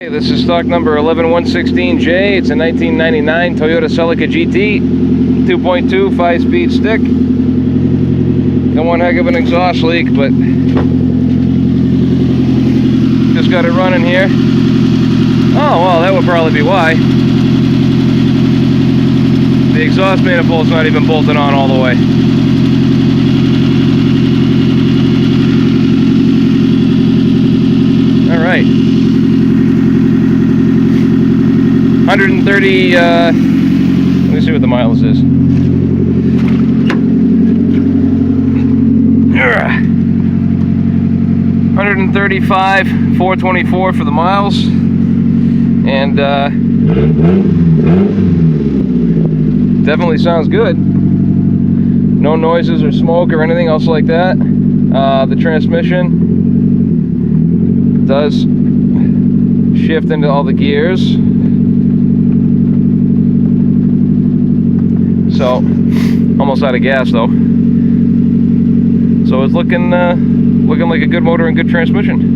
Hey, this is stock number 11116J. It's a 1999 Toyota Celica GT, 2.2 5-speed stick. Got one heck of an exhaust leak, but just got it running here. Oh, well, that would probably be why. The exhaust manifold's not even bolted on all the way. All right. 130, let me see what the miles is. 135, 424 for the miles. And definitely sounds good. No noises or smoke or anything else like that. The transmission does shift into all the gears. So, almost out of gas though. So it's looking like a good motor and good transmission.